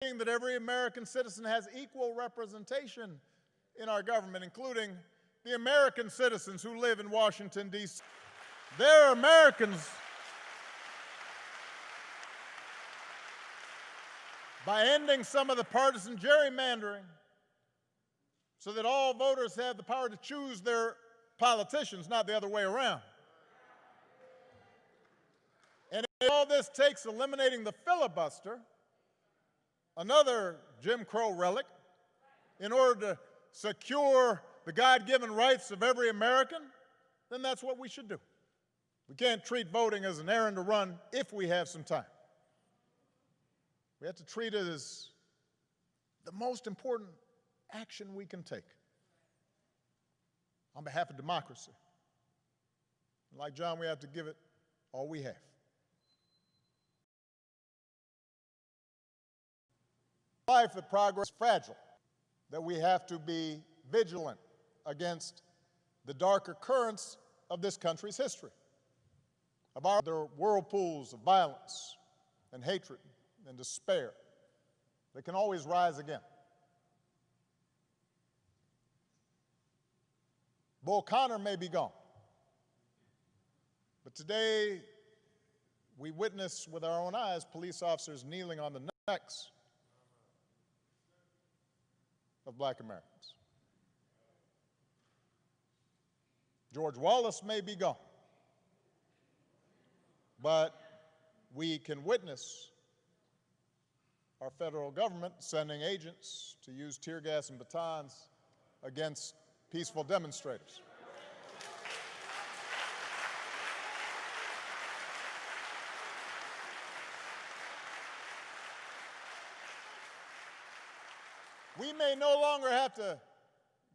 that every American citizen has equal representation in our government, including the American citizens who live in Washington, D.C. They're Americans. By ending some of the partisan gerrymandering so that all voters have the power to choose their politicians, not the other way around. And all this takes eliminating the filibuster, another Jim Crow relic, in order to secure the God-given rights of every American, then that's what we should do. We can't treat voting as an errand to run if we have some time. We have to treat it as the most important action we can take on behalf of democracy. And like John, we have to give it all we have. Life at progress is fragile, that we have to be vigilant against the darker currents of this country's history, of the whirlpools of violence and hatred and despair that can always rise again. Bull Connor may be gone, but today we witness with our own eyes police officers kneeling on the necks of Black Americans. George Wallace may be gone, but we can witness our federal government sending agents to use tear gas and batons against peaceful demonstrators. We may no longer have to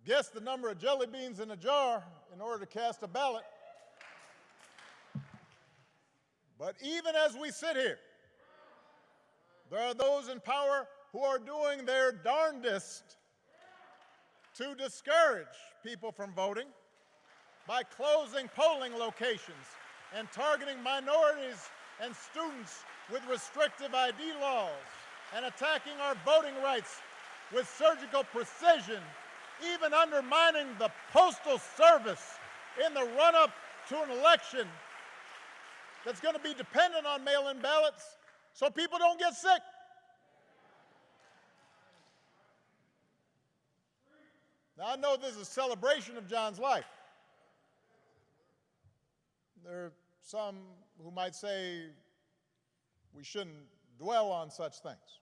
guess the number of jelly beans in a jar in order to cast a ballot. But even as we sit here, there are those in power who are doing their darndest to discourage people from voting by closing polling locations and targeting minorities and students with restrictive ID laws and attacking our voting rights with surgical precision, even undermining the Postal Service in the run-up to an election that's going to be dependent on mail-in ballots so people don't get sick. Now, I know this is a celebration of John's life. There are some who might say we shouldn't dwell on such things.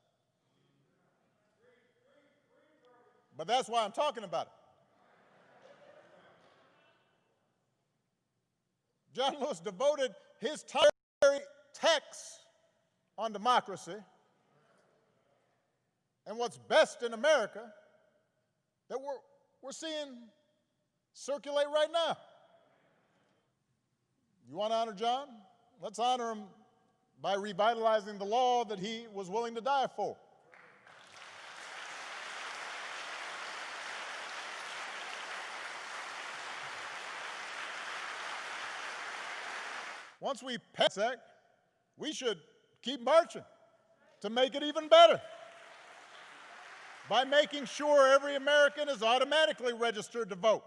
But that's why I'm talking about it. John Lewis devoted his entire text on democracy and what's best in America that we're seeing circulate right now. You want to honor John? Let's honor him by revitalizing the law that he was willing to die for. Once we pass that, we should keep marching to make it even better by making sure every American is automatically registered to vote.